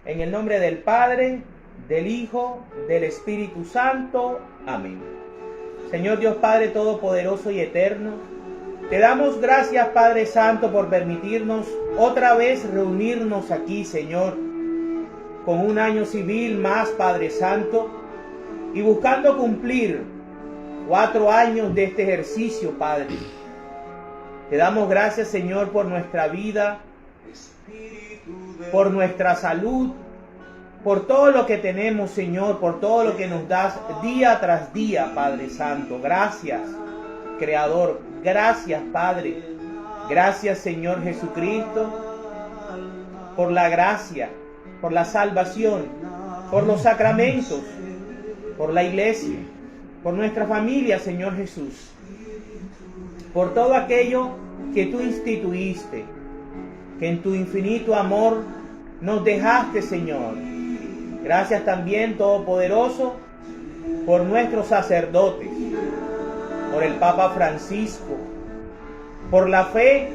En el nombre del Padre, del Hijo, del Espíritu Santo. Amén. Señor Dios Padre Todopoderoso y Eterno, te damos gracias, Padre Santo, por permitirnos otra vez reunirnos aquí, Señor, con un año civil más, Padre Santo, y buscando cumplir 4 años de este ejercicio, Padre. Te damos gracias, Señor, por nuestra vida, por nuestra salud, por todo lo que tenemos, Señor, por todo lo que nos das día tras día, Padre Santo. Gracias, Creador. Gracias, Padre. Gracias, Señor Jesucristo, por la gracia, por la salvación, por los sacramentos, por la iglesia, por nuestra familia, Señor Jesús, por todo aquello que tú instituiste, que en tu infinito amor nos dejaste, Señor. Gracias también, Todopoderoso, por nuestros sacerdotes, por el Papa Francisco, por la fe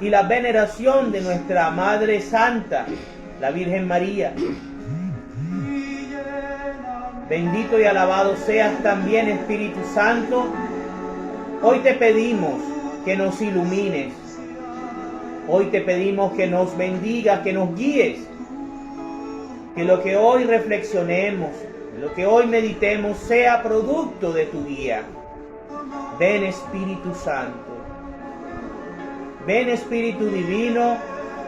y la veneración de nuestra Madre Santa, la Virgen María. Bendito y alabado seas también, Espíritu Santo. Hoy te pedimos que nos ilumines. Hoy te pedimos que nos bendigas, que nos guíes. Que lo que hoy reflexionemos, lo que hoy meditemos sea producto de tu guía. Ven, Espíritu Santo. Ven, Espíritu Divino,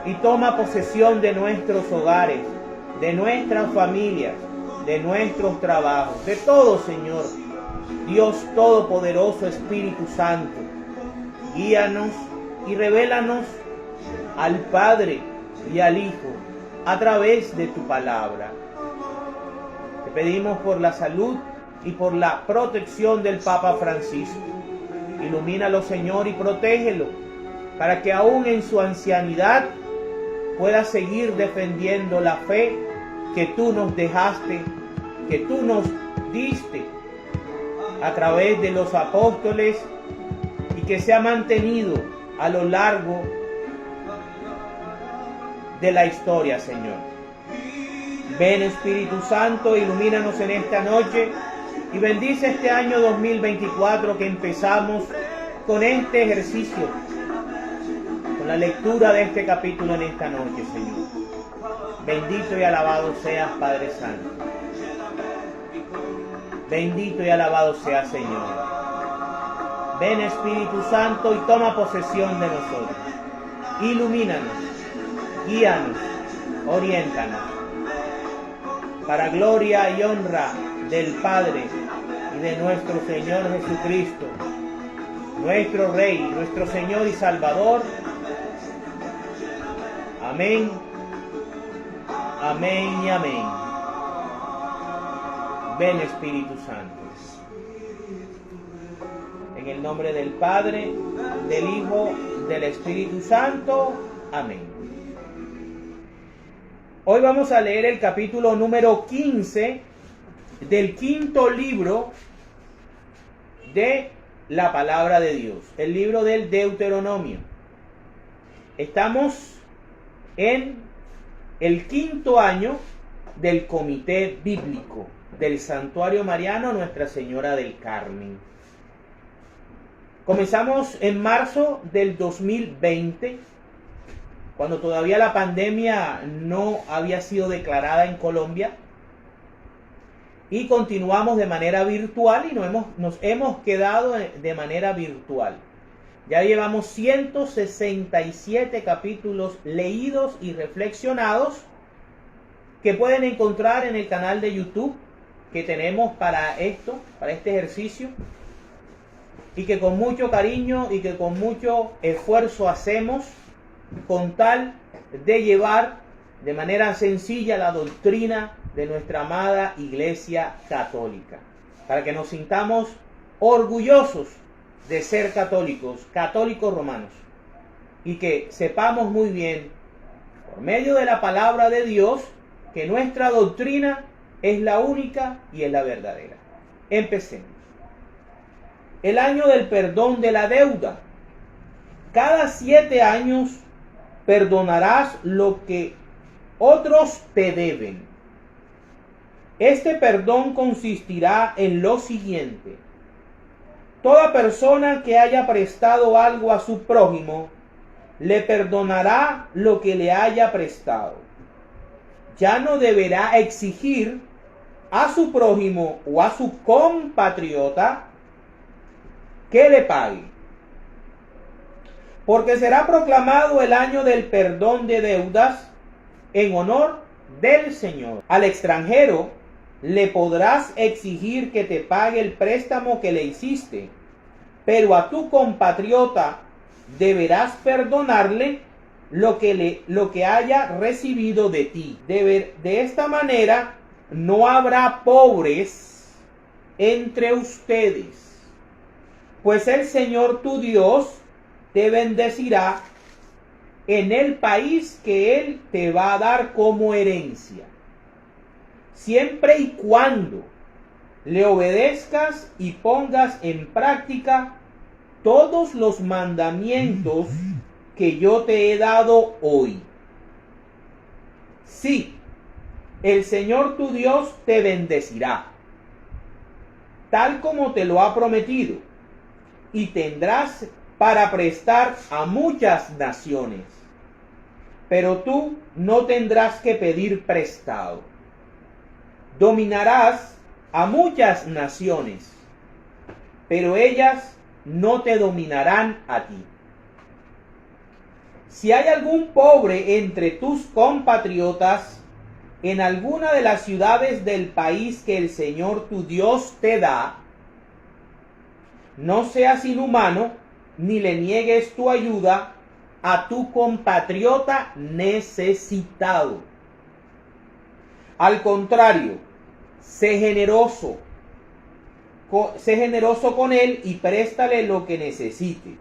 y toma posesión de nuestros hogares, de nuestras familias, de nuestros trabajos, de todo, Señor. Dios Todopoderoso, Espíritu Santo, guíanos y revélanos al Padre y al Hijo a través de tu palabra. Te pedimos por la salud y por la protección del Papa Francisco. Ilumínalo, Señor, y protégelo, para que aún en su ancianidad pueda seguir defendiendo la fe que tú nos dejaste, que tú nos diste a través de los apóstoles y que se ha mantenido a lo largo de la historia, Señor. Ven, Espíritu Santo, ilumínanos en esta noche y bendice este año 2024 que empezamos con este ejercicio, con la lectura de este capítulo en esta noche, Señor. Bendito y alabado seas, Padre Santo. Bendito y alabado seas, Señor. Ven, Espíritu Santo, y toma posesión de nosotros. Ilumínanos, guíanos, oriéntanos, para gloria y honra del Padre y de nuestro Señor Jesucristo, nuestro Rey, nuestro Señor y Salvador. Amén, amén y amén. Ven, Espíritu Santo. En el nombre del Padre, del Hijo, del Espíritu Santo. Amén. Hoy vamos a leer el capítulo número 15 del 5.º libro de la palabra de Dios, el libro del Deuteronomio. Estamos en el 5.º año del Comité Bíblico del Santuario Mariano Nuestra Señora del Carmen. Comenzamos en marzo del 2020, cuando todavía la pandemia no había sido declarada en Colombia, y continuamos de manera virtual y nos hemos quedado de manera virtual. Ya llevamos 167 capítulos leídos y reflexionados que pueden encontrar en el canal de YouTube que tenemos para este ejercicio, y que con mucho cariño y que con mucho esfuerzo hacemos con tal de llevar de manera sencilla la doctrina de nuestra amada Iglesia Católica, para que nos sintamos orgullosos de ser católicos, católicos romanos, y que sepamos muy bien, por medio de la palabra de Dios, que nuestra doctrina es la única y es la verdadera. Empecemos. El año del perdón de la deuda. Cada 7 años perdonarás lo que otros te deben. Este perdón consistirá en lo siguiente: toda persona que haya prestado algo a su prójimo, le perdonará lo que le haya prestado. Ya no deberá exigir a su prójimo o a su compatriota que le pague, porque será proclamado el año del perdón de deudas en honor del Señor. Al extranjero le podrás exigir que te pague el préstamo que le hiciste, pero a tu compatriota deberás perdonarle lo que haya recibido de ti. De esta manera no habrá pobres entre ustedes, pues el Señor tu Dios te bendecirá en el país que Él te va a dar como herencia, siempre y cuando le obedezcas y pongas en práctica todos los mandamientos que yo te he dado hoy. Sí, el Señor tu Dios te bendecirá, tal como te lo ha prometido, y tendrás para prestar a muchas naciones, pero tú no tendrás que pedir prestado. Dominarás a muchas naciones, pero ellas no te dominarán a ti. Si hay algún pobre entre tus compatriotas en alguna de las ciudades del país que el Señor tu Dios te da, no seas inhumano ni le niegues tu ayuda a tu compatriota necesitado. Al contrario, sé generoso con él y préstale lo que necesite.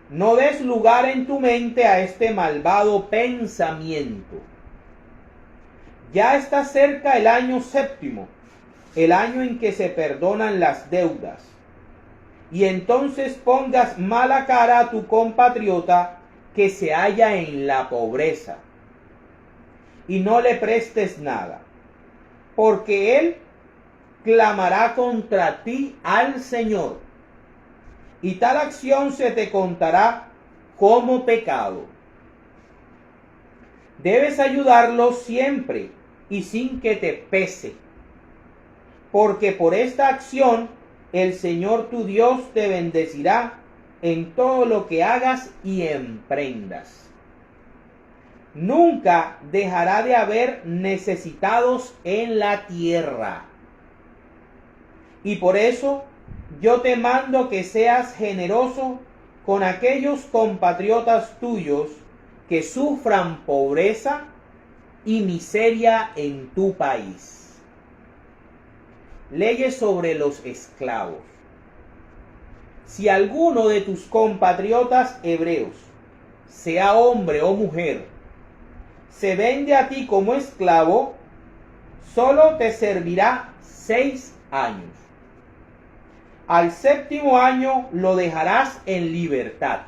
No des lugar en tu mente a este malvado pensamiento. Ya está cerca el año séptimo, el año en que se perdonan las deudas. Y entonces pongas mala cara a tu compatriota que se halla en la pobreza, y no le prestes nada, porque él clamará contra ti al Señor, y tal acción se te contará como pecado. Debes ayudarlo siempre y sin que te pese, porque por esta acción el Señor tu Dios te bendecirá en todo lo que hagas y emprendas. Nunca dejará de haber necesitados en la tierra. Y por eso yo te mando que seas generoso con aquellos compatriotas tuyos que sufran pobreza y miseria en tu país. Leyes sobre los esclavos. Si alguno de tus compatriotas hebreos, sea hombre o mujer, se vende a ti como esclavo, solo te servirá 6 años. Al 7º año lo dejarás en libertad.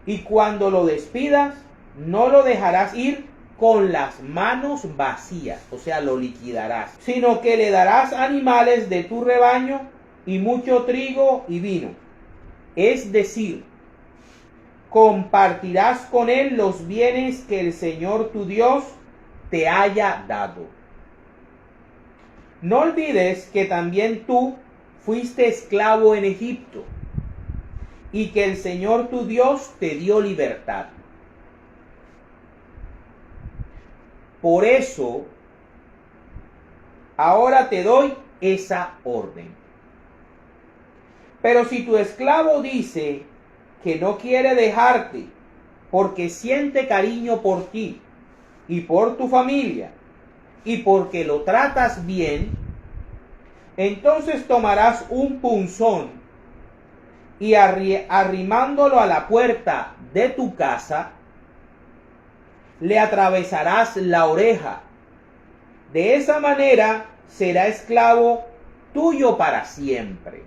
Y cuando lo despidas, no lo dejarás ir con las manos vacías, o sea, lo liquidarás, sino que le darás animales de tu rebaño y mucho trigo y vino. Es decir, compartirás con él los bienes que el Señor tu Dios te haya dado. No olvides que también tú fuiste esclavo en Egipto y que el Señor tu Dios te dio libertad. Por eso, ahora te doy esa orden. Pero si tu esclavo dice que no quiere dejarte porque siente cariño por ti y por tu familia y porque lo tratas bien, entonces tomarás un punzón y arrimándolo a la puerta de tu casa, le atravesarás la oreja. De esa manera será esclavo tuyo para siempre.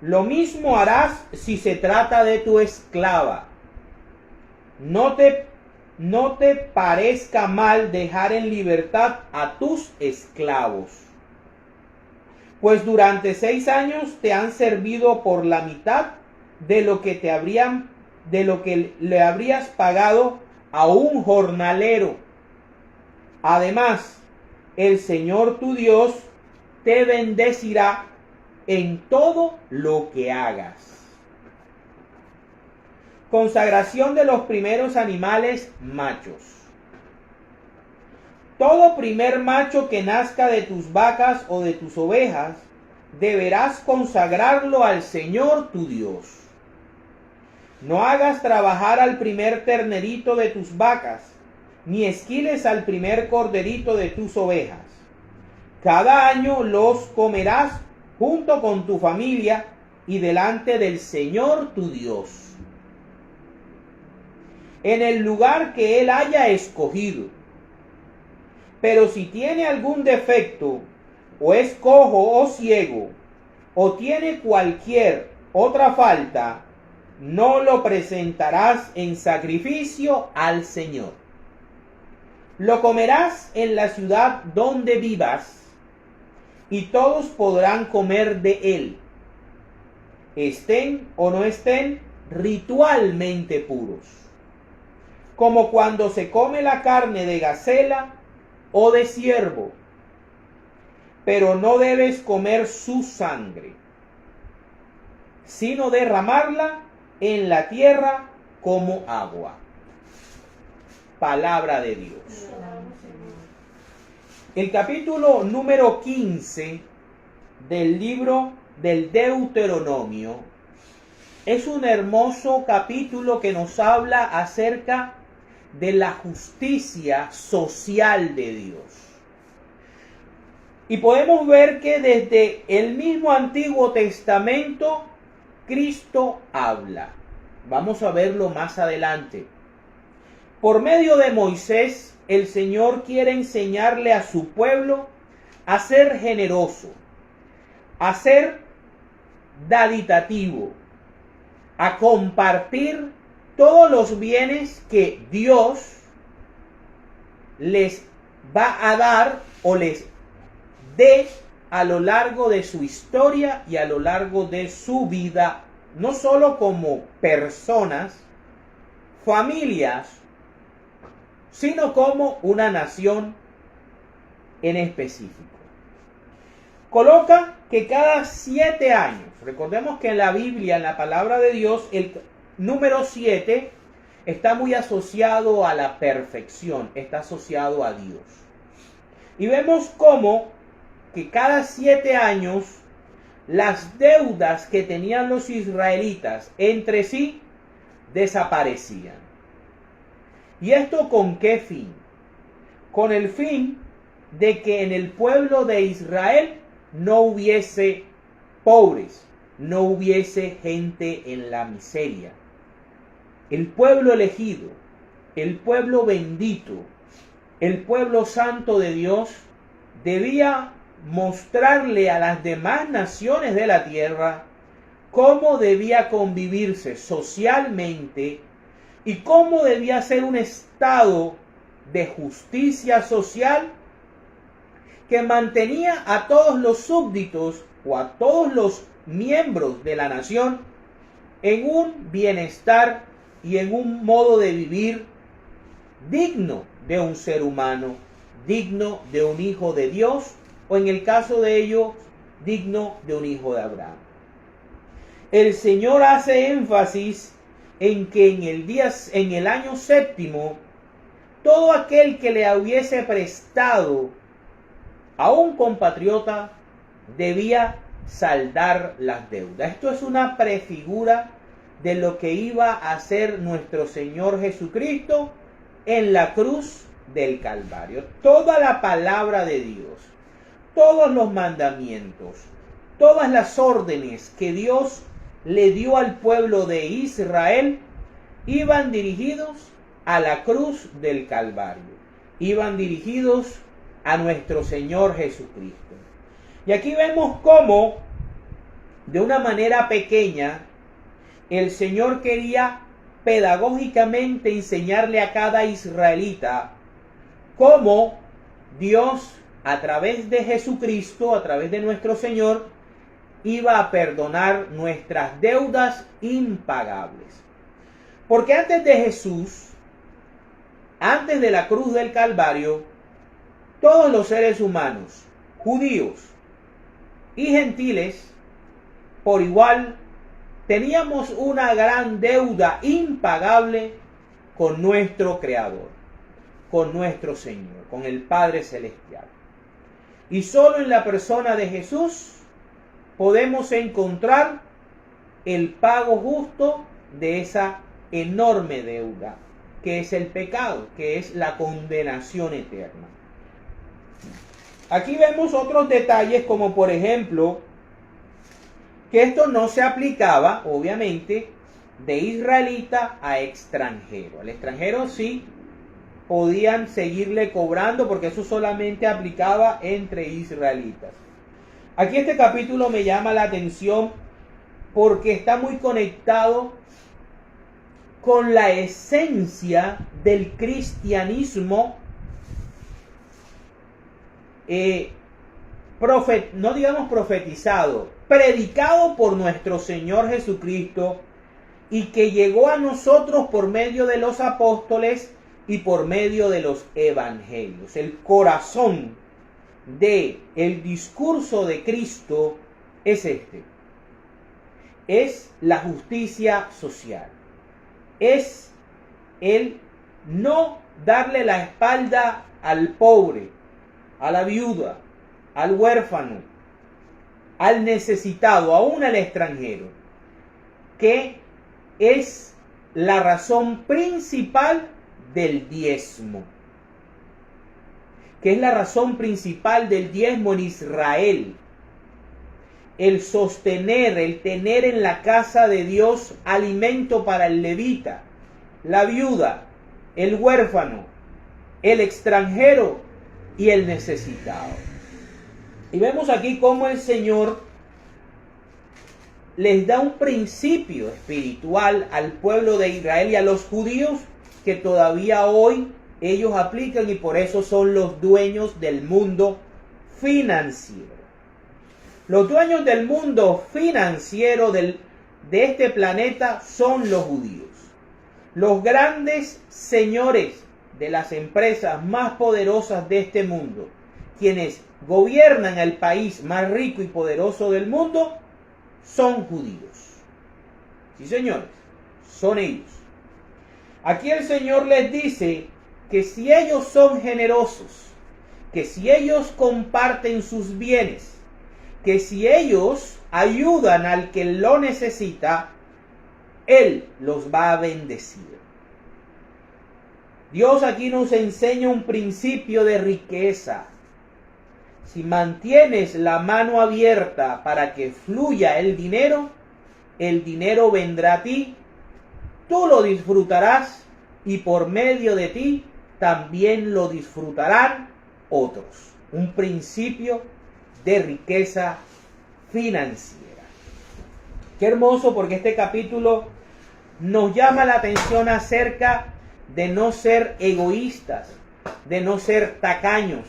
Lo mismo harás si se trata de tu esclava. No no te parezca mal dejar en libertad a tus esclavos, pues durante 6 años te han servido por la mitad de lo que le habrías pagado a un jornalero. Además, el Señor tu Dios te bendecirá en todo lo que hagas. Consagración de los primeros animales machos. Todo primer macho que nazca de tus vacas o de tus ovejas, deberás consagrarlo al Señor tu Dios. No hagas trabajar al primer ternerito de tus vacas, ni esquiles al primer corderito de tus ovejas. Cada año los comerás junto con tu familia y delante del Señor tu Dios, en el lugar que Él haya escogido. Pero si tiene algún defecto, o es cojo o ciego, o tiene cualquier otra falta, no lo presentarás en sacrificio al Señor. Lo comerás en la ciudad donde vivas, y todos podrán comer de él, estén o no estén ritualmente puros, como cuando se come la carne de gacela o de ciervo, pero no debes comer su sangre, sino derramarla en la tierra como agua. Palabra de Dios. El capítulo número 15 del libro del Deuteronomio es un hermoso capítulo que nos habla acerca de la justicia social de Dios. Y podemos ver que desde el mismo Antiguo Testamento Cristo habla. Vamos a verlo más adelante. Por medio de Moisés, el Señor quiere enseñarle a su pueblo a ser generoso, a ser daditativo, a compartir todos los bienes que Dios les va a dar o les dé a lo largo de su historia y a lo largo de su vida, no solo como personas, familias, sino como una nación en específico. Coloca que cada 7 años, recordemos que en la Biblia, en la palabra de Dios, el número 7 está muy asociado a la perfección, está asociado a Dios. Y vemos cómo que cada 7 años las deudas que tenían los israelitas entre sí desaparecían. ¿Y esto con qué fin? Con el fin de que en el pueblo de Israel no hubiese pobres, no hubiese gente en la miseria. El pueblo elegido, el pueblo bendito, el pueblo santo de Dios debía mostrarle a las demás naciones de la tierra cómo debía convivirse socialmente y cómo debía ser un estado de justicia social que mantenía a todos los súbditos o a todos los miembros de la nación en un bienestar y en un modo de vivir digno de un ser humano, digno de un hijo de Dios, o en el caso de ellos, digno de un hijo de Abraham. El Señor hace énfasis en que en el año séptimo, todo aquel que le hubiese prestado a un compatriota debía saldar las deudas. Esto es una prefigura de lo que iba a hacer nuestro Señor Jesucristo en la cruz del Calvario. Toda la palabra de Dios, todos los mandamientos, todas las órdenes que Dios le dio al pueblo de Israel iban dirigidos a la cruz del Calvario, iban dirigidos a nuestro Señor Jesucristo. Y aquí vemos cómo, de una manera pequeña, el Señor quería pedagógicamente enseñarle a cada israelita cómo Dios, a través de Jesucristo, a través de nuestro Señor, iba a perdonar nuestras deudas impagables. Porque antes de Jesús, antes de la cruz del Calvario, todos los seres humanos, judíos y gentiles, por igual, teníamos una gran deuda impagable con nuestro Creador, con nuestro Señor, con el Padre Celestial. Y solo en la persona de Jesús podemos encontrar el pago justo de esa enorme deuda, que es el pecado, que es la condenación eterna. Aquí vemos otros detalles, como por ejemplo, que esto no se aplicaba, obviamente, de israelita a extranjero. Al extranjero sí podían seguirle cobrando, porque eso solamente aplicaba entre israelitas. Aquí este capítulo me llama la atención porque está muy conectado con la esencia del cristianismo, no digamos profetizado, predicado por nuestro Señor Jesucristo, y que llegó a nosotros por medio de los apóstoles y por medio de los evangelios. El corazón del discurso de Cristo es este: es la justicia social, es el no darle la espalda al pobre, a la viuda, al huérfano, al necesitado, aún al extranjero, que es la razón principal del diezmo, que es la razón principal del diezmo en Israel. El sostener, el tener en la casa de Dios alimento para el levita, la viuda, el huérfano, el extranjero y el necesitado. Y vemos aquí cómo el Señor les da un principio espiritual al pueblo de Israel y a los judíos que todavía hoy ellos aplican, y por eso son los dueños del mundo financiero. Los dueños del mundo financiero de este planeta son los judíos. Los grandes señores de las empresas más poderosas de este mundo, quienes gobiernan el país más rico y poderoso del mundo, son judíos. Sí, señores, son ellos. Aquí el Señor les dice que si ellos son generosos, que si ellos comparten sus bienes, que si ellos ayudan al que lo necesita, Él los va a bendecir. Dios aquí nos enseña un principio de riqueza. Si mantienes la mano abierta para que fluya el dinero vendrá a ti, tú lo disfrutarás y por medio de ti también lo disfrutarán otros. Un principio de riqueza financiera. Qué hermoso, porque este capítulo nos llama la atención acerca de no ser egoístas, de no ser tacaños,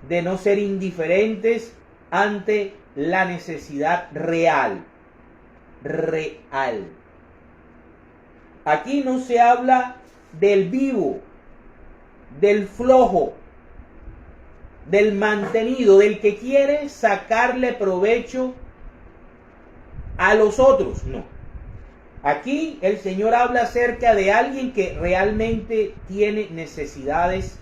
de no ser indiferentes ante la necesidad real. Aquí no se habla del vivo, del flojo, del mantenido, del que quiere sacarle provecho a los otros. No. Aquí el Señor habla acerca de alguien que realmente tiene necesidades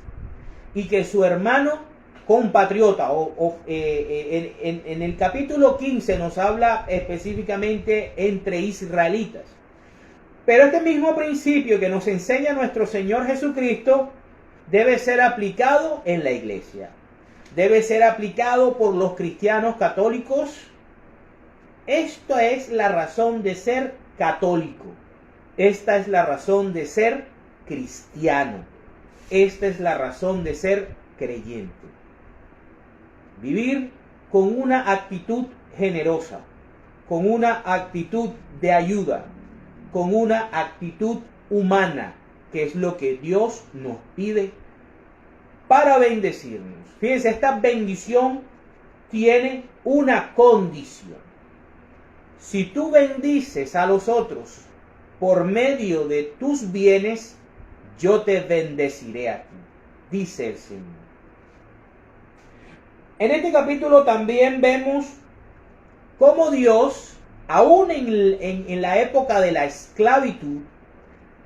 y que su hermano compatriota, en el capítulo 15 nos habla específicamente entre israelitas. Pero este mismo principio que nos enseña nuestro Señor Jesucristo debe ser aplicado en la iglesia. Debe ser aplicado por los cristianos católicos. Esta es la razón de ser católico. Esta es la razón de ser cristiano. Esta es la razón de ser creyente. Vivir con una actitud generosa, con una actitud de ayuda, con una actitud humana, que es lo que Dios nos pide para bendecirnos. Fíjense, esta bendición tiene una condición. Si tú bendices a los otros por medio de tus bienes, yo te bendeciré a ti, dice el Señor. En este capítulo también vemos cómo Dios, aún en la época de la esclavitud,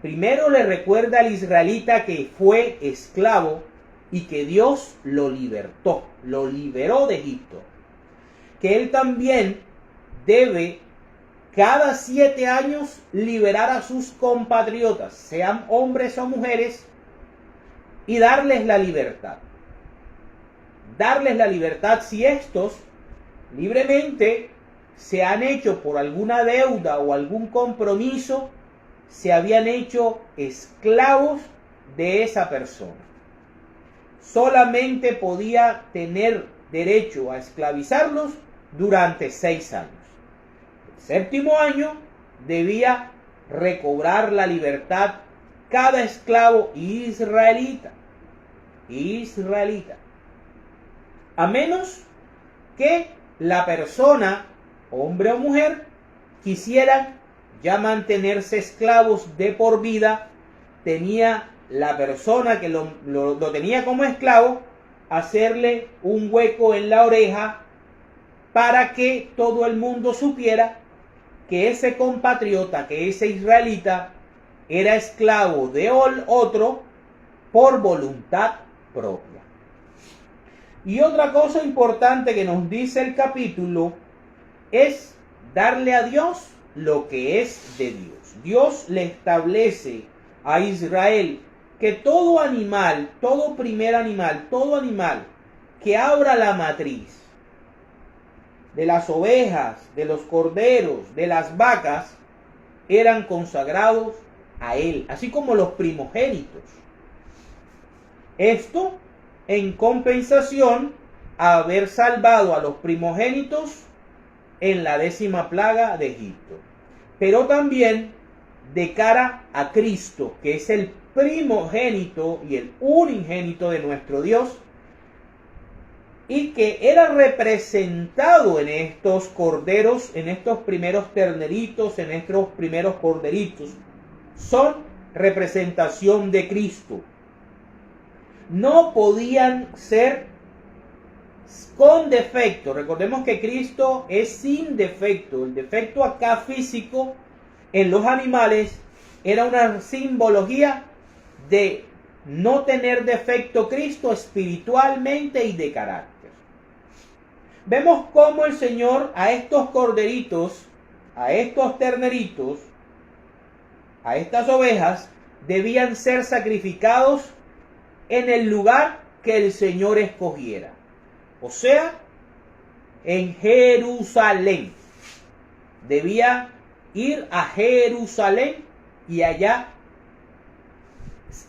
primero le recuerda al israelita que fue esclavo y que Dios lo libertó, lo liberó de Egipto. Que él también debe cada 7 años liberar a sus compatriotas, sean hombres o mujeres, y darles la libertad. Darles la libertad si estos libremente se han hecho por alguna deuda o algún compromiso, se habían hecho esclavos de esa persona. Solamente podía tener derecho a esclavizarlos durante 6 años. El 7º año debía recobrar la libertad cada esclavo israelita. A menos que la persona, hombre o mujer, quisiera ya mantenerse esclavos de por vida, tenía la persona que lo tenía como esclavo, hacerle un hueco en la oreja para que todo el mundo supiera que ese compatriota, que ese israelita, era esclavo de otro por voluntad propia. Y otra cosa importante que nos dice el capítulo es darle a Dios lo que es de Dios. Dios le establece a Israel que todo animal, todo primer animal, todo animal que abra la matriz, de las ovejas, de los corderos, de las vacas, eran consagrados a él, así como los primogénitos. Esto en compensación a haber salvado a los primogénitos en la 10ª plaga de Egipto. Pero también de cara a Cristo, que es el primogénito y el unigénito de nuestro Dios, y que era representado en estos corderos, en estos primeros terneritos, en estos primeros corderitos. Son representación de Cristo. No podían ser con defecto. Recordemos que Cristo es sin defecto. El defecto acá físico en los animales era una simbología de no tener defecto Cristo espiritualmente y de carácter. Vemos cómo el Señor a estos corderitos, a estos terneritos, a estas ovejas, debían ser sacrificados en el lugar que el Señor escogiera. O sea, en Jerusalén. Debía ir a Jerusalén y allá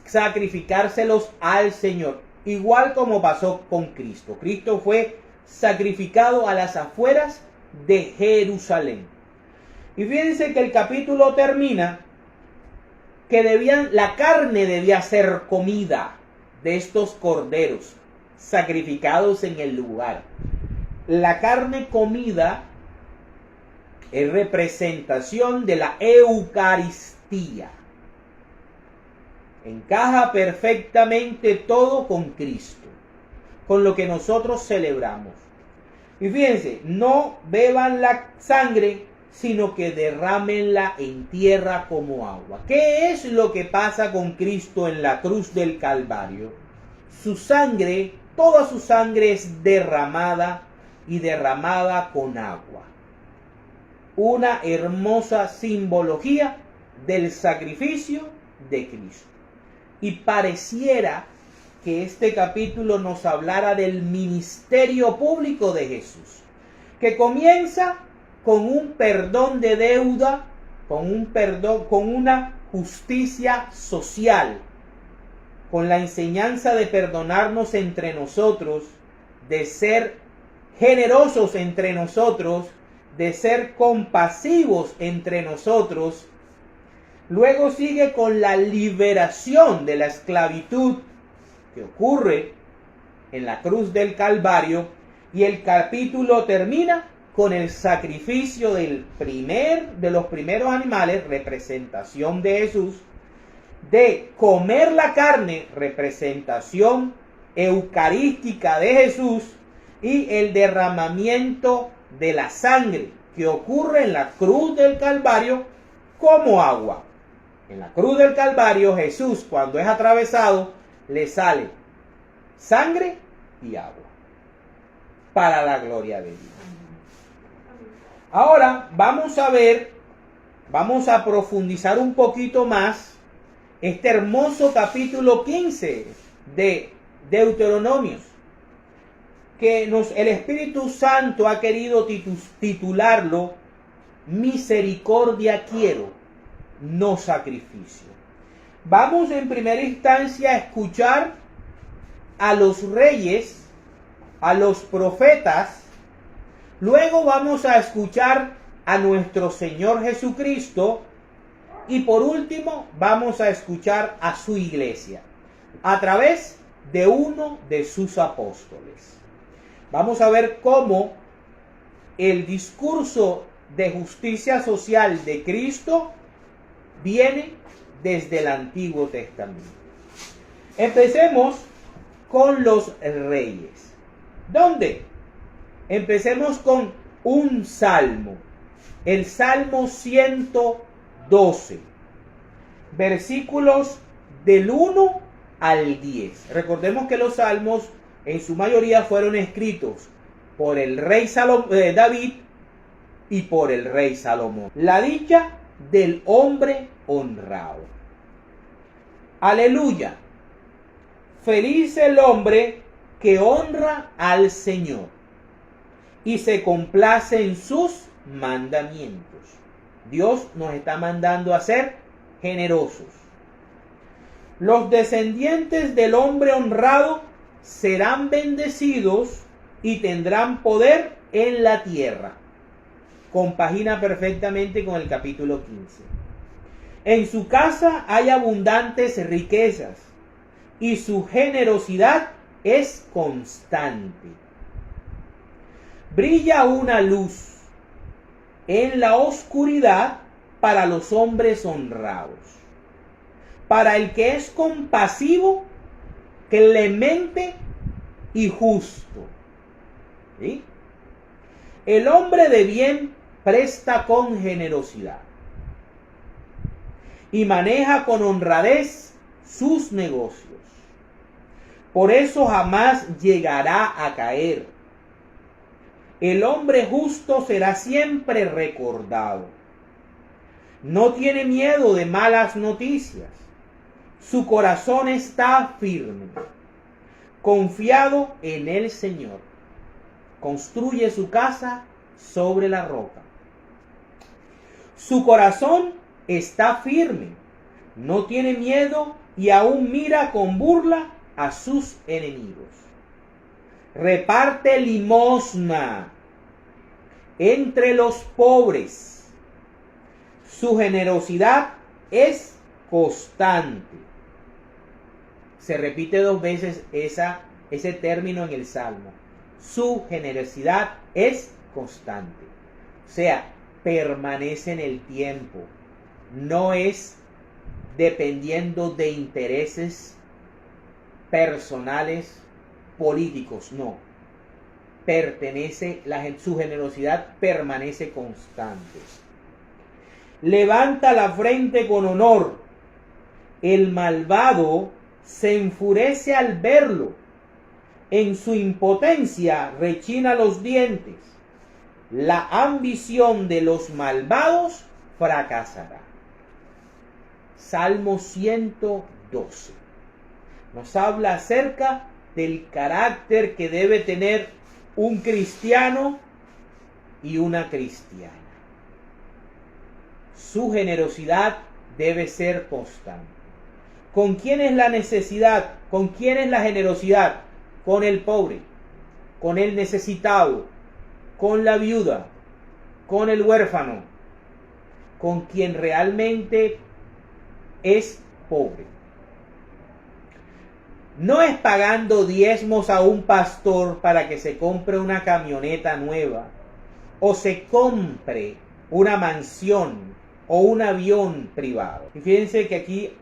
sacrificárselos al Señor. Igual como pasó con Cristo. Cristo fue sacrificado a las afueras de Jerusalén. Y fíjense que el capítulo termina que la carne debía ser comida de estos corderos sacrificados en el lugar. La carne comida es representación de la Eucaristía. Encaja perfectamente todo con Cristo, con lo que nosotros celebramos. Y fíjense, no beban la sangre, sino que derrámenla en tierra como agua. ¿Qué es lo que pasa con Cristo en la cruz del Calvario? Su sangre, toda su sangre es derramada y derramada con agua. Una hermosa simbología del sacrificio de Cristo. Y pareciera que este capítulo nos hablara del ministerio público de Jesús, que comienza con un perdón de deuda, con una justicia social, con la enseñanza de perdonarnos entre nosotros, de ser generosos entre nosotros, de ser compasivos entre nosotros. Luego sigue con la liberación de la esclavitud que ocurre en la cruz del Calvario, y el capítulo termina con el sacrificio de los primeros animales, representación de Jesús, de comer la carne, representación eucarística de Jesús, y el derramamiento de la sangre que ocurre en la cruz del Calvario como agua. En la cruz del Calvario, Jesús, cuando es atravesado, le sale sangre y agua para la gloria de Dios. Ahora vamos a profundizar un poquito más este hermoso capítulo 15 de Deuteronomios, que el Espíritu Santo ha querido titularlo Misericordia quiero, no sacrificio. Vamos en primera instancia a escuchar a los reyes, a los profetas. Luego vamos a escuchar a nuestro Señor Jesucristo, y por último vamos a escuchar a su iglesia a través de uno de sus apóstoles. Vamos a ver cómo el discurso de justicia social de Cristo viene desde el Antiguo Testamento. Empecemos con los reyes. ¿Dónde? Empecemos con un salmo, el Salmo 112, versículos del 1 al 10. Recordemos que los salmos en su mayoría fueron escritos por el rey David y por el rey Salomón. La dicha del hombre honrado. Aleluya. Feliz el hombre que honra al Señor y se complace en sus mandamientos. Dios nos está mandando a ser generosos. Los descendientes del hombre honrado serán bendecidos y tendrán poder en la tierra. Compagina perfectamente con el capítulo 15. En su casa hay abundantes riquezas y su generosidad es constante. Brilla una luz en la oscuridad para los hombres honrados, para el que es compasivo, clemente y justo. ¿Sí? El hombre de bien presta con generosidad y maneja con honradez sus negocios. Por eso jamás llegará a caer. El hombre justo será siempre recordado. No tiene miedo de malas noticias. Su corazón está firme, confiado en el Señor. Construye su casa sobre la roca. Su corazón está firme, no tiene miedo y aún mira con burla a sus enemigos. Reparte limosna entre los pobres. Su generosidad es constante. Se repite 2 veces ese término en el Salmo. Su generosidad es constante. O sea, permanece en el tiempo. No es dependiendo de intereses personales, políticos, no. Su generosidad permanece constante. Levanta la frente con honor. El malvado se enfurece al verlo. En su impotencia rechina los dientes. La ambición de los malvados fracasará. Salmo 112. Nos habla acerca del carácter que debe tener un cristiano y una cristiana. Su generosidad debe ser constante. ¿Con quién es la necesidad? ¿Con quién es la generosidad? Con el pobre, con el necesitado, con la viuda, con el huérfano, con quien realmente es pobre. No es pagando diezmos a un pastor para que se compre una camioneta nueva o se compre una mansión o un avión privado. Y fíjense que aquí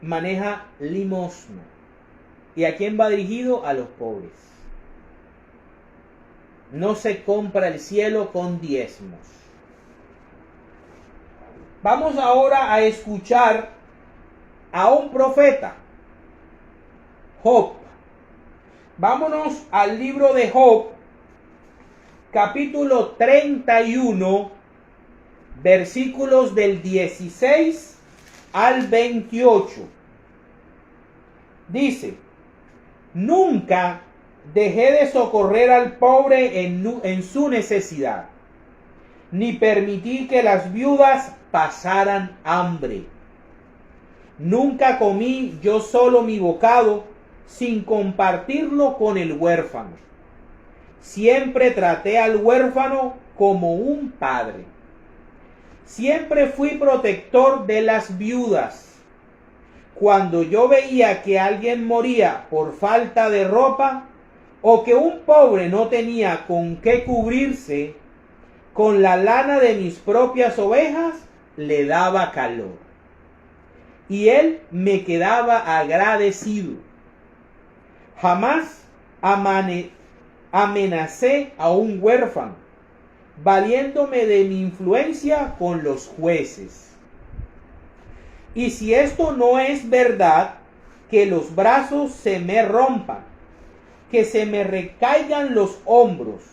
maneja limosna. ¿Y a quién va dirigido? A los pobres. No se compra el cielo con diezmos. Vamos ahora a escuchar a un profeta, Job. Vámonos al libro de Job, capítulo 31, versículos del 16 al 28. Dice: nunca dejé de socorrer al pobre en su necesidad, ni permití que las viudas pasaran hambre. Nunca comí yo solo mi bocado sin compartirlo con el huérfano. Siempre traté al huérfano como un padre. Siempre fui protector de las viudas. Cuando yo veía que alguien moría por falta de ropa o que un pobre no tenía con qué cubrirse, con la lana de mis propias ovejas le daba calor. Y él me quedaba agradecido. Jamás amenacé a un huérfano, valiéndome de mi influencia con los jueces. Y si esto no es verdad, que los brazos se me rompan, que se me recaigan los hombros.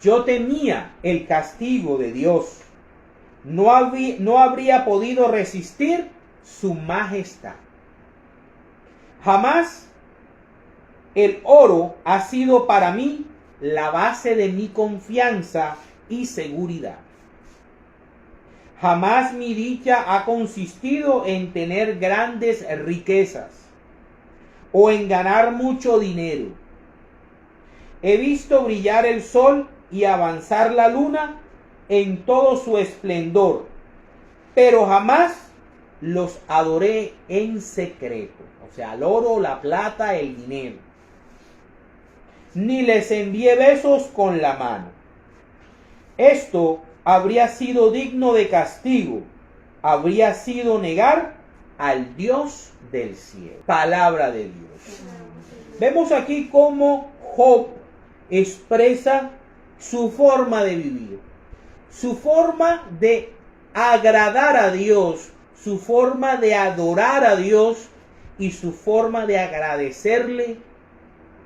Yo temía el castigo de Dios. No habría podido resistir su majestad. Jamás el oro ha sido para mí la base de mi confianza y seguridad. Jamás mi dicha ha consistido en tener grandes riquezas o en ganar mucho dinero. He visto brillar el sol y avanzar la luna en todo su esplendor, pero jamás los adoré en secreto. O sea, el oro, la plata, el dinero. Ni les envié besos con la mano. Esto habría sido digno de castigo. Habría sido negar al Dios del cielo. Palabra de Dios. Vemos aquí cómo Job expresa su forma de vivir, su forma de agradar a Dios, su forma de adorar a Dios y su forma de agradecerle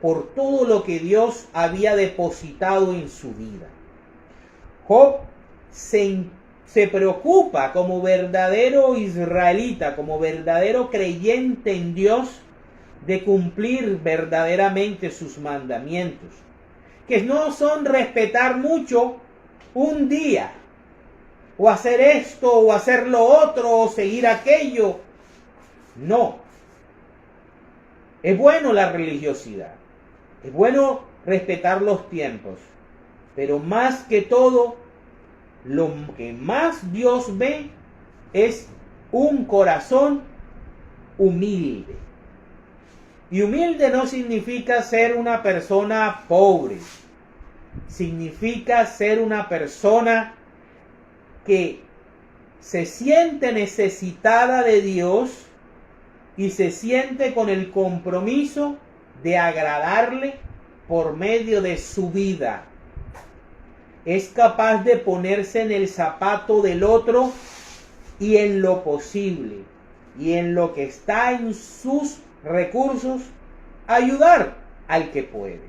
por todo lo que Dios había depositado en su vida. Job se preocupa como verdadero israelita, como verdadero creyente en Dios, de cumplir verdaderamente sus mandamientos, que no son respetar mucho un día, o hacer esto, o hacer lo otro, o seguir aquello. No. Es bueno la religiosidad, es bueno respetar los tiempos, pero más que todo, lo que más Dios ve es un corazón humilde. Y humilde no significa ser una persona pobre, significa ser una persona que se siente necesitada de Dios y se siente con el compromiso de agradarle por medio de su vida. Es capaz de ponerse en el zapato del otro y en lo posible y en lo que está en sus recursos ayudar al que puede.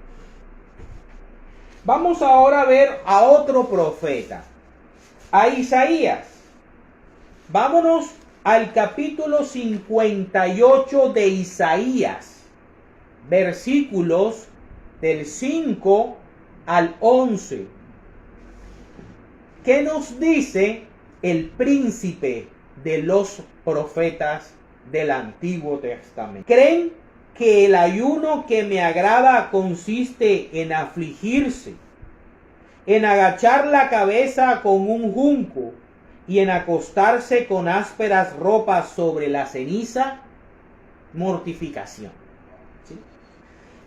Vamos ahora a ver a otro profeta, a Isaías. Vámonos al capítulo 58 de Isaías, versículos del 5 al 11. ¿Qué nos dice el príncipe de los profetas del Antiguo Testamento? ¿Creen que el ayuno que me agrada consiste en afligirse, en agachar la cabeza con un junco y en acostarse con ásperas ropas sobre la ceniza, mortificación. ¿Sí?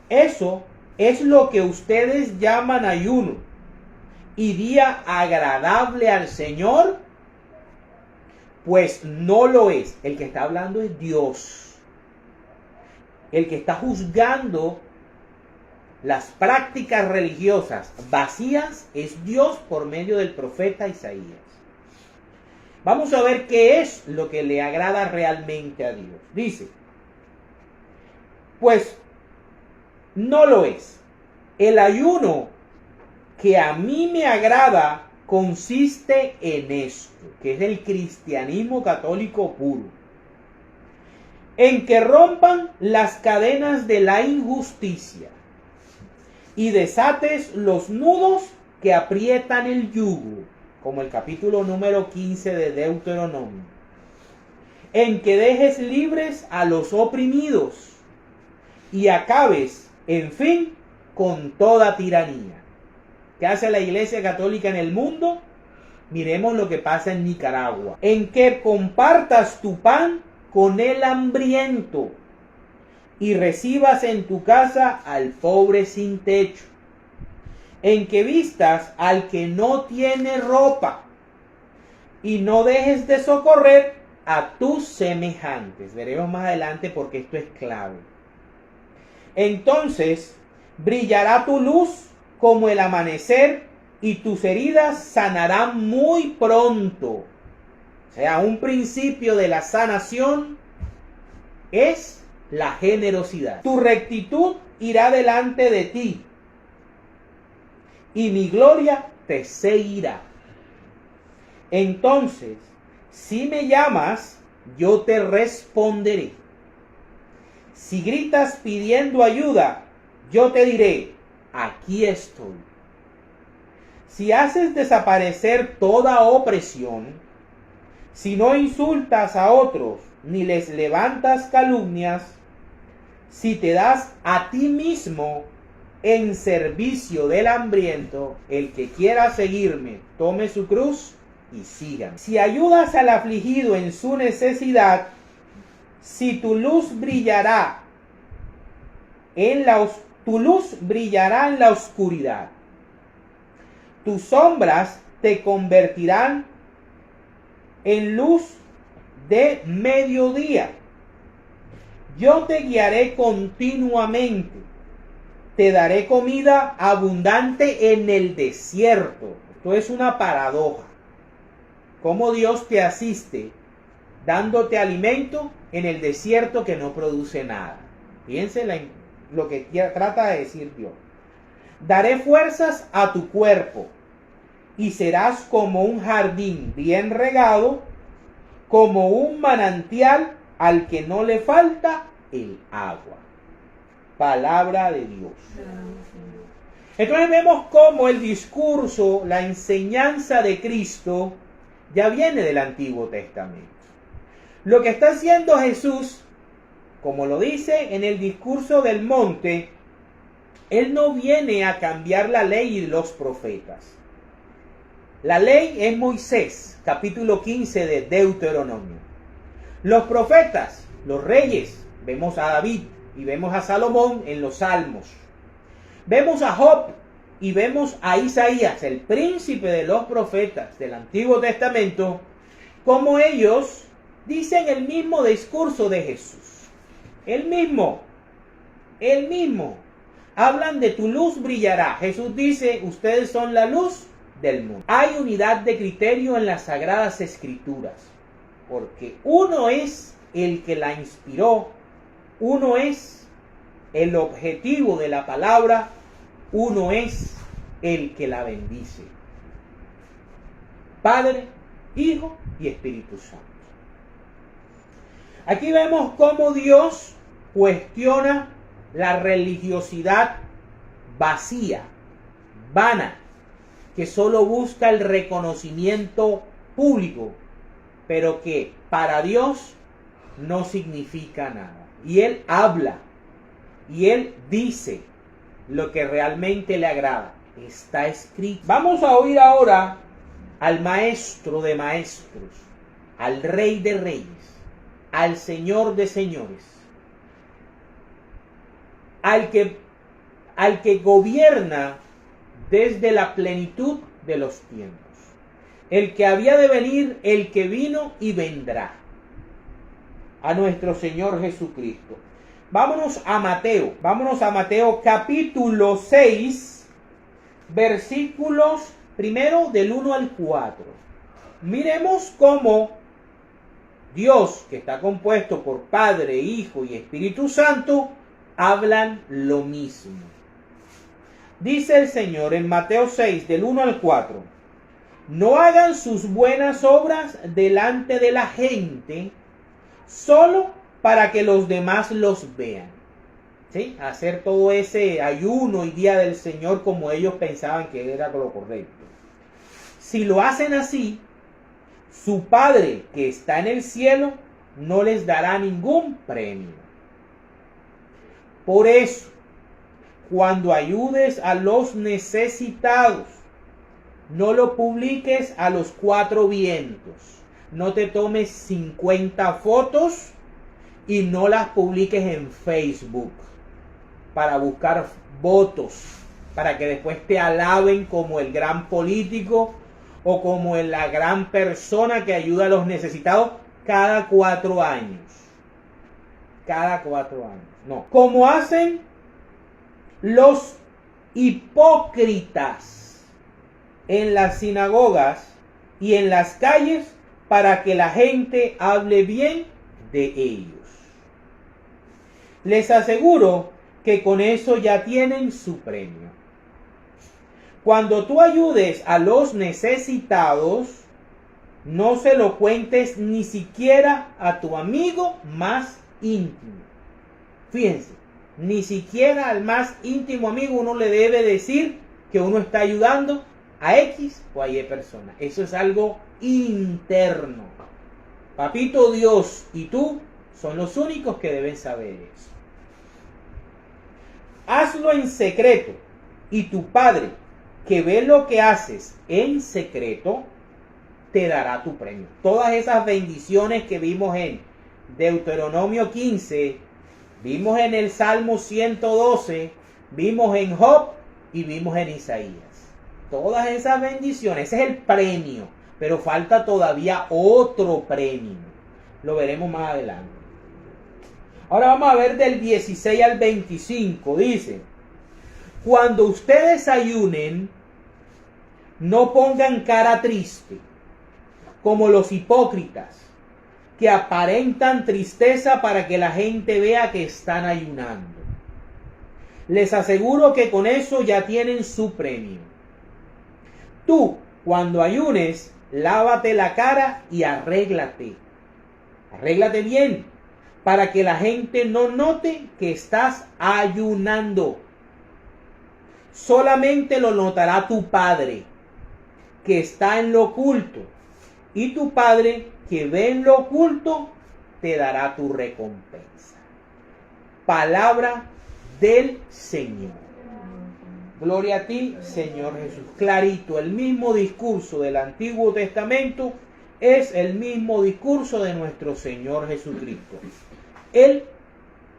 Eso es lo que ustedes llaman ayuno y día agradable al Señor, pues no lo es. El que está hablando es Dios. El que está juzgando las prácticas religiosas vacías es Dios por medio del profeta Isaías. Vamos a ver qué es lo que le agrada realmente a Dios. Dice, pues no lo es. El ayuno que a mí me agrada consiste en esto, que es el cristianismo católico puro, en que rompan las cadenas de la injusticia y desates los nudos que aprietan el yugo, como el capítulo número 15 de Deuteronomio, en que dejes libres a los oprimidos y acabes, en fin, con toda tiranía. ¿Qué hace la Iglesia Católica en el mundo? Miremos lo que pasa en Nicaragua. En que compartas tu pan con el hambriento y recibas en tu casa al pobre sin techo. En que vistas al que no tiene ropa y no dejes de socorrer a tus semejantes. Veremos más adelante porque esto es clave. Entonces brillará tu luz como el amanecer y tus heridas sanarán muy pronto. O sea, un principio de la sanación es la generosidad. Tu rectitud irá delante de ti y mi gloria te seguirá. Entonces, si me llamas, yo te responderé. Si gritas pidiendo ayuda, yo te diré, aquí estoy. Si haces desaparecer toda opresión, si no insultas a otros, ni les levantas calumnias, si te das a ti mismo en servicio del hambriento, el que quiera seguirme, tome su cruz y sígame. Si ayudas al afligido en su necesidad, si tu luz brillará en la oscuridad, tus sombras te convertirán en luz de mediodía. Yo te guiaré continuamente, te daré comida abundante en el desierto. Esto es una paradoja. Cómo Dios te asiste dándote alimento en el desierto que no produce nada. Fíjense en lo que trata de decir Dios. Daré fuerzas a tu cuerpo y serás como un jardín bien regado, como un manantial al que no le falta el agua. Palabra de Dios. Entonces vemos cómo el discurso, la enseñanza de Cristo ya viene del Antiguo Testamento. Lo que está haciendo Jesús, como lo dice en el discurso del monte, Él no viene a cambiar la ley y los profetas. La ley es Moisés, capítulo 15 de Deuteronomio. Los profetas, los reyes, vemos a David y vemos a Salomón en los Salmos. Vemos a Job y vemos a Isaías, el príncipe de los profetas del Antiguo Testamento, como ellos dicen el mismo discurso de Jesús. El mismo. Hablan de tu luz brillará. Jesús dice, ustedes son la luz del mundo. Hay unidad de criterio en las Sagradas Escrituras, porque uno es el que la inspiró, uno es el objetivo de la palabra, uno es el que la bendice. Padre, Hijo y Espíritu Santo. Aquí vemos cómo Dios cuestiona la religiosidad vacía, vana, que solo busca el reconocimiento público, pero que para Dios no significa nada. Y Él habla, y Él dice lo que realmente le agrada. Está escrito. Vamos a oír ahora al Maestro de maestros, al Rey de reyes, al Señor de señores, al que gobierna desde la plenitud de los tiempos, el que había de venir, el que vino y vendrá, a nuestro Señor Jesucristo. Vámonos a Mateo capítulo 6, versículos primero del 1 al 4. Miremos cómo Dios, que está compuesto por Padre, Hijo y Espíritu Santo, hablan lo mismo. Dice el Señor en Mateo 6, del 1 al 4, no hagan sus buenas obras delante de la gente, solo para que los demás los vean. ¿Sí? Hacer todo ese ayuno y día del Señor como ellos pensaban que era lo correcto. Si lo hacen así, su Padre que está en el cielo no les dará ningún premio. Por eso, cuando ayudes a los necesitados, no lo publiques a los cuatro vientos. No te tomes 50 fotos y no las publiques en Facebook para buscar votos, para que después te alaben como el gran político o como la gran persona que ayuda a los necesitados cada 4 años. Cada 4 años. No. Como hacen los hipócritas en las sinagogas y en las calles para que la gente hable bien de ellos. Les aseguro que con eso ya tienen su premio. Cuando tú ayudes a los necesitados, no se lo cuentes ni siquiera a tu amigo más íntimo. Fíjense, ni siquiera al más íntimo amigo uno le debe decir que uno está ayudando a X o a Y persona. Eso es algo interno. Papito Dios y tú son los únicos que deben saber eso. Hazlo en secreto y tu Padre, que ve lo que haces en secreto, te dará tu premio. Todas esas bendiciones que vimos en Deuteronomio 15, vimos en el Salmo 112, vimos en Job y vimos en Isaías. Todas esas bendiciones, ese es el premio, pero falta todavía otro premio. Lo veremos más adelante. Ahora vamos a ver del 16 al 25. Dice, cuando ustedes ayunen, no pongan cara triste, como los hipócritas, que aparentan tristeza para que la gente vea que están ayunando. Les aseguro que con eso ya tienen su premio. Tú, cuando ayunes, lávate la cara y arréglate. Arréglate bien, para que la gente no note que estás ayunando. Solamente lo notará tu Padre, que está en lo oculto, y tu Padre, que ve en lo oculto, te dará tu recompensa. Palabra del Señor. Gloria a ti, Señor Jesús. Clarito, el mismo discurso del Antiguo Testamento es el mismo discurso de nuestro Señor Jesucristo. Él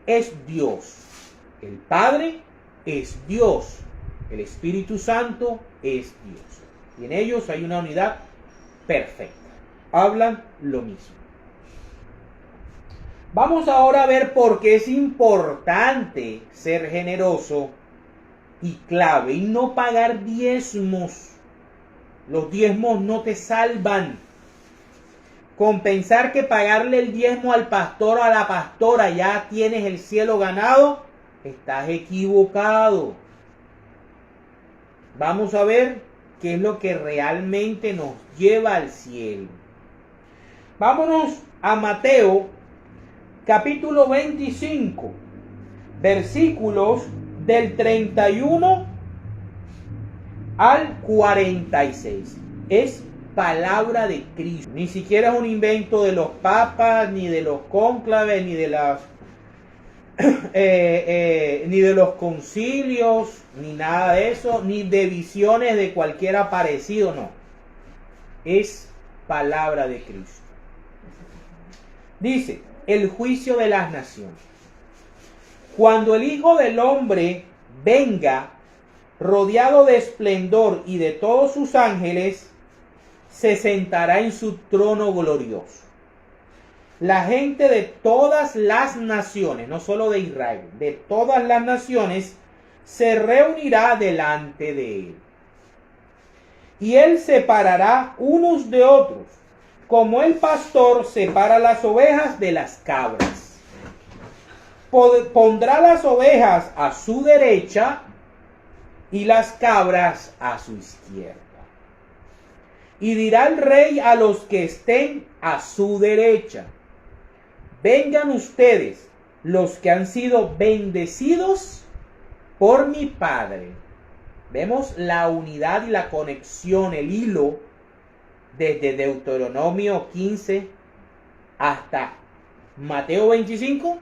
es Dios. El Padre es Dios. El Espíritu Santo es Dios. Y en ellos hay una unidad perfecta. Hablan lo mismo. Vamos ahora a ver por qué es importante ser generoso y clave y no pagar diezmos. Los diezmos no te salvan. Con pensar que pagarle el diezmo al pastor o a la pastora ya tienes el cielo ganado, estás equivocado. Vamos a ver qué es lo que realmente nos lleva al cielo. Vámonos a Mateo capítulo 25, versículos del 31 al 46. Es palabra de Cristo. Ni siquiera es un invento de los papas, ni de los cónclaves, ni de las ni de los concilios, ni nada de eso, ni de visiones de cualquier aparecido, no. es palabra de Cristo. Dice, el juicio de las naciones. Cuando el Hijo del Hombre venga, rodeado de esplendor y de todos sus ángeles, se sentará en su trono glorioso. La gente de todas las naciones, no solo de Israel, de todas las naciones, se reunirá delante de él. Y él separará unos de otros, como el pastor separa las ovejas de las cabras. Pondrá las ovejas a su derecha y las cabras a su izquierda. Y dirá el rey a los que estén a su derecha: vengan ustedes, los que han sido bendecidos por mi Padre. Vemos la unidad y la conexión, el hilo, desde Deuteronomio 15 hasta Mateo 25.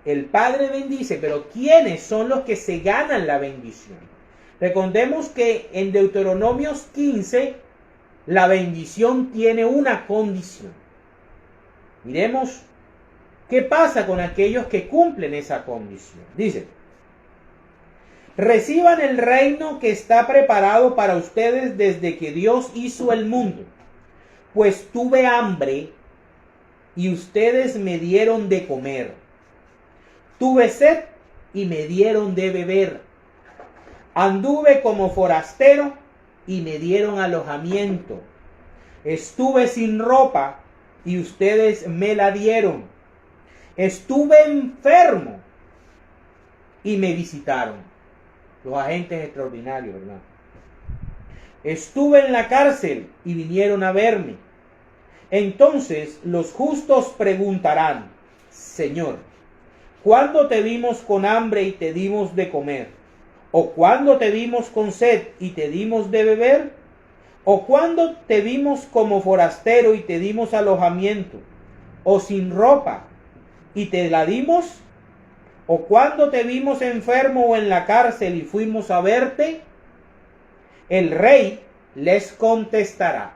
El Padre bendice, pero ¿quiénes son los que se ganan la bendición? Recordemos que en Deuteronomio 15 la bendición tiene una condición. Miremos qué pasa con aquellos que cumplen esa condición. Dice: reciban el reino que está preparado para ustedes desde que Dios hizo el mundo. Pues tuve hambre y ustedes me dieron de comer. Tuve sed y me dieron de beber. Anduve como forastero y me dieron alojamiento. Estuve sin ropa y ustedes me la dieron. Estuve enfermo y me visitaron. Los agentes extraordinarios, ¿verdad? Estuve en la cárcel y vinieron a verme. Entonces los justos preguntarán: Señor, ¿cuándo te vimos con hambre y te dimos de comer? ¿O cuándo te vimos con sed y te dimos de beber? ¿O cuándo te vimos como forastero y te dimos alojamiento? ¿O sin ropa y te la dimos? ¿O cuándo te vimos enfermo o en la cárcel y fuimos a verte? El rey les contestará: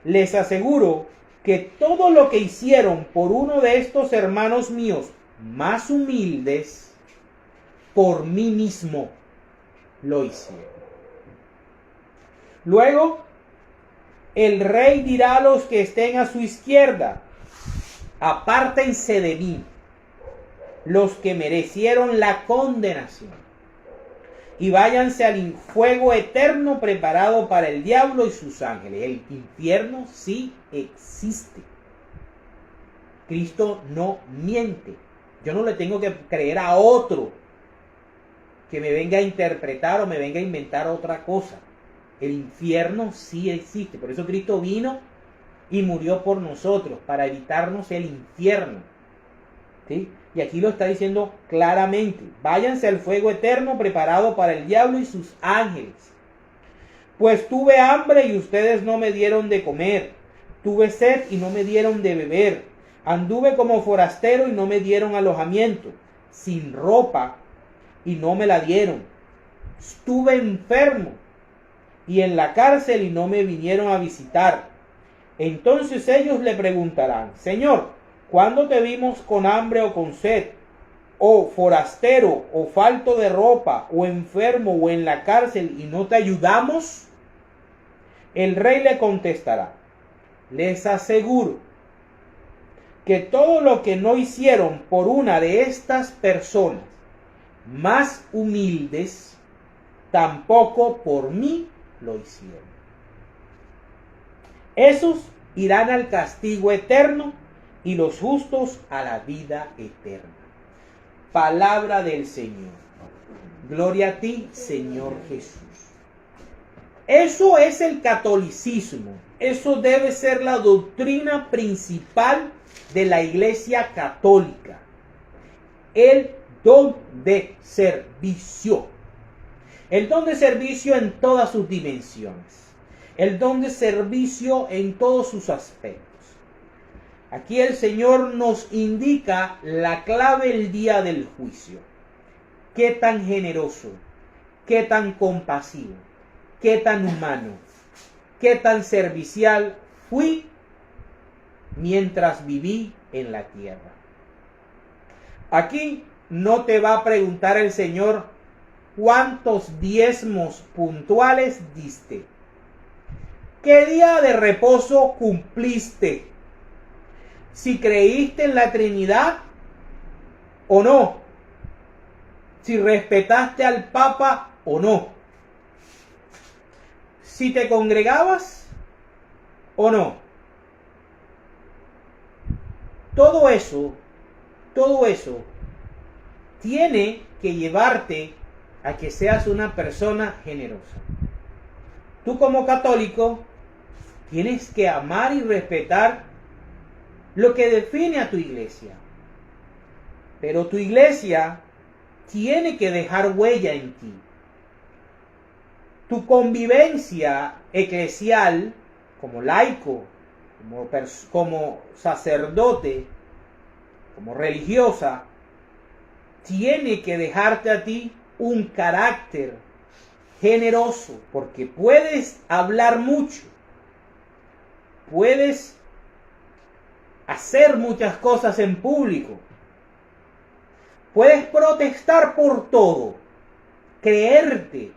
les aseguro que todo lo que hicieron por uno de estos hermanos míos más humildes, por mí mismo lo hicieron. Luego, el rey dirá a los que estén a su izquierda: apártense de mí, los que merecieron la condenación, y váyanse al fuego eterno preparado para el diablo y sus ángeles. El infierno sí existe. Cristo no miente. Yo no le tengo que creer a otro que me venga a interpretar o me venga a inventar otra cosa. El infierno sí existe. Por eso Cristo vino y murió por nosotros, para evitarnos el infierno. ¿Sí? Y aquí lo está diciendo claramente: váyanse al fuego eterno preparado para el diablo y sus ángeles. Pues tuve hambre y ustedes no me dieron de comer. Tuve sed y no me dieron de beber. Anduve como forastero y no me dieron alojamiento. Sin ropa y no me la dieron. Estuve enfermo y en la cárcel y no me vinieron a visitar. Entonces ellos le preguntarán: Señor, ¿cuándo te vimos con hambre o con sed, o forastero, o falto de ropa, o enfermo, o en la cárcel, y no te ayudamos? El rey le contestará: les aseguro que todo lo que no hicieron por una de estas personas más humildes, tampoco por mí lo hicieron. Esos irán al castigo eterno y los justos a la vida eterna. Palabra del Señor. Gloria a ti, Señor Jesús. Eso es el catolicismo. Eso debe ser la doctrina principal de la Iglesia Católica. El don de servicio. El don de servicio en todas sus dimensiones. El don de servicio en todos sus aspectos. Aquí el Señor nos indica la clave el día del juicio. Qué tan generoso, qué tan compasivo, qué tan humano, qué tan servicial fui mientras viví en la tierra. Aquí no te va a preguntar el Señor cuántos diezmos puntuales diste. ¿Qué día de reposo cumpliste? Si creíste en la Trinidad o no. Si respetaste al Papa o no. Si te congregabas o no. Todo eso tiene que llevarte a que seas una persona generosa. Tú como católico tienes que amar y respetar lo que define a tu iglesia. Pero tu iglesia tiene que dejar huella en ti. Tu convivencia eclesial, como laico, como sacerdote, como religiosa, tiene que dejarte a ti un carácter generoso, porque puedes hablar mucho, puedes hacer muchas cosas en público, puedes protestar por todo, creerte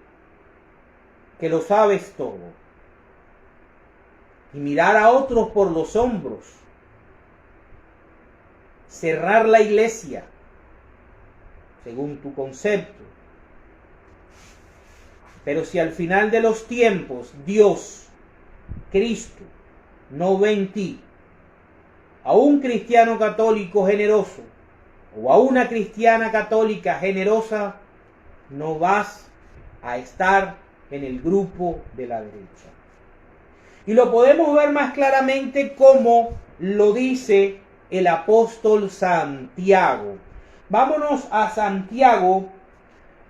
que lo sabes todo y mirar a otros por los hombros, cerrar la iglesia según tu concepto. Pero si al final de los tiempos Dios, Cristo, no ve en ti a un cristiano católico generoso o a una cristiana católica generosa, no vas a estar en el grupo de la derecha. Y lo podemos ver más claramente como lo dice el apóstol Santiago. Vámonos a Santiago,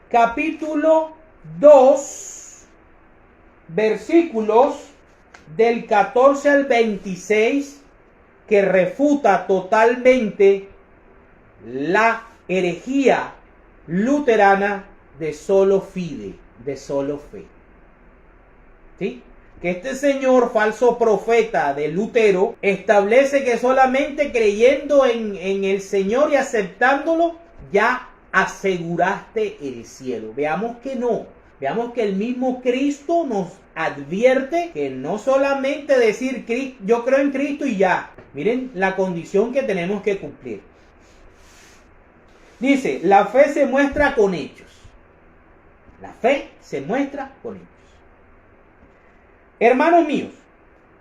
capítulo 2, versículos del 14 al 26, que refuta totalmente la herejía luterana de solo fide, de solo fe. ¿Sí? Que este señor falso profeta de Lutero establece que solamente creyendo en el Señor y aceptándolo ya aseguraste el cielo. Veamos que no. Veamos que el mismo Cristo nos advierte que no solamente decir yo creo en Cristo y ya. Miren la condición que tenemos que cumplir. Dice, la fe se muestra con hechos. La fe se muestra con hechos. Hermanos míos,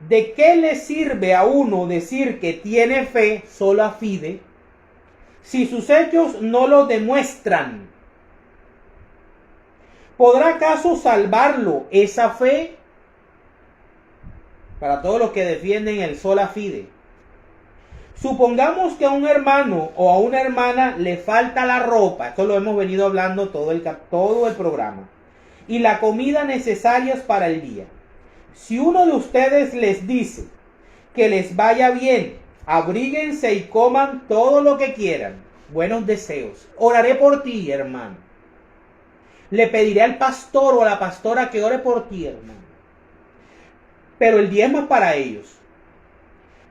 ¿de qué le sirve a uno decir que tiene fe sola fide si sus hechos no lo demuestran? ¿Podrá acaso salvarlo esa fe? Para todos los que defienden el sola fide. Supongamos que a un hermano o a una hermana le falta la ropa, esto lo hemos venido hablando todo el programa, y la comida necesarias para el día. Si uno de ustedes les dice que les vaya bien, abríguense y coman todo lo que quieran, buenos deseos, oraré por ti, hermano. Le pediré al pastor o a la pastora que ore por ti, hermano. Pero el diezmo es para ellos.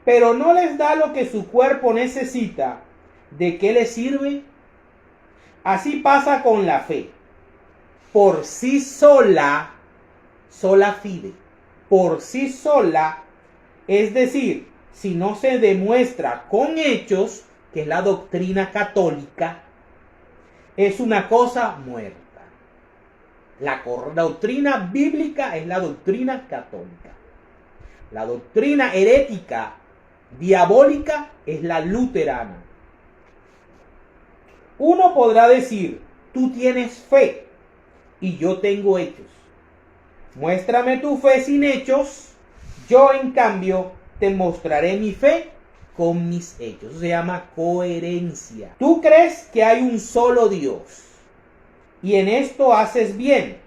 Pero no les da lo que su cuerpo necesita, ¿de qué les sirve? Así pasa con la fe. Por sí sola, sola fide. Por sí sola, es decir, si no se demuestra con hechos, que es la doctrina católica, es una cosa muerta. La doctrina bíblica es la doctrina católica. La doctrina herética, diabólica, es la luterana. Uno podrá decir, tú tienes fe y yo tengo hechos. Muéstrame tu fe sin hechos, yo en cambio te mostraré mi fe con mis hechos. Eso se llama coherencia. Tú crees que hay un solo Dios y en esto haces bien,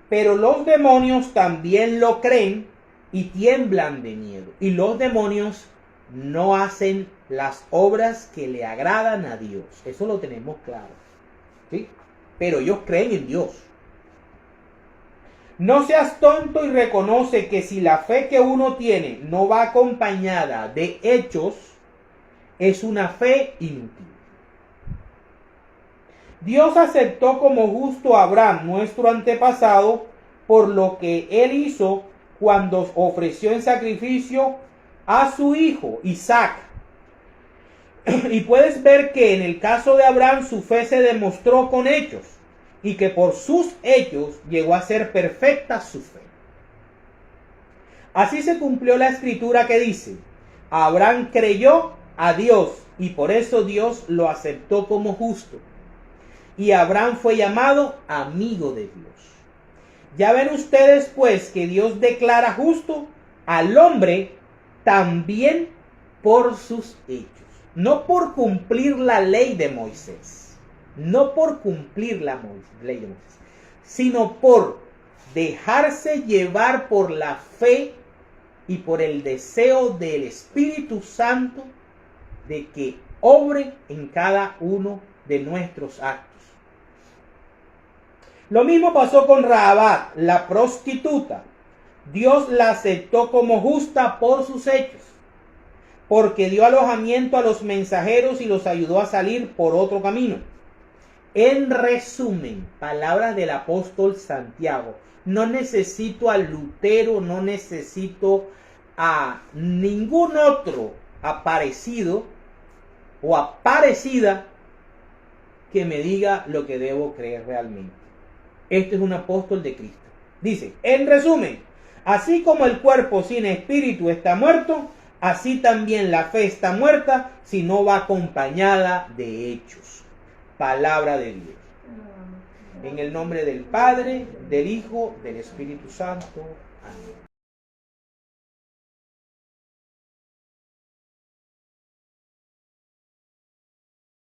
pero los demonios también lo creen y tiemblan de miedo. Y los demonios no hacen las obras que le agradan a Dios. Eso lo tenemos claro. ¿Sí? Pero ellos creen en Dios. No seas tonto y reconoce que si la fe que uno tiene no va acompañada de hechos, es una fe inútil. Dios aceptó como justo a Abraham, nuestro antepasado, por lo que él hizo cuando ofreció en sacrificio a su hijo Isaac. Y puedes ver que en el caso de Abraham su fe se demostró con hechos y que por sus hechos llegó a ser perfecta su fe. Así se cumplió la escritura que dice: Abraham creyó a Dios y por eso Dios lo aceptó como justo. Y Abraham fue llamado amigo de Dios. Ya ven ustedes pues que Dios declara justo al hombre también por sus hechos. No por cumplir la ley de Moisés. No por cumplir la ley de Moisés. Sino por dejarse llevar por la fe y por el deseo del Espíritu Santo de que obre en cada uno de nuestros actos. Lo mismo pasó con Rahabat, la prostituta. Dios la aceptó como justa por sus hechos, porque dio alojamiento a los mensajeros y los ayudó a salir por otro camino. En resumen, palabras del apóstol Santiago: no necesito a Lutero, no necesito a ningún otro aparecido o aparecida que me diga lo que debo creer realmente. Este es un apóstol de Cristo. Dice, en resumen, así como el cuerpo sin espíritu está muerto, así también la fe está muerta si no va acompañada de hechos. Palabra de Dios. En el nombre del Padre, del Hijo, del Espíritu Santo. Amén.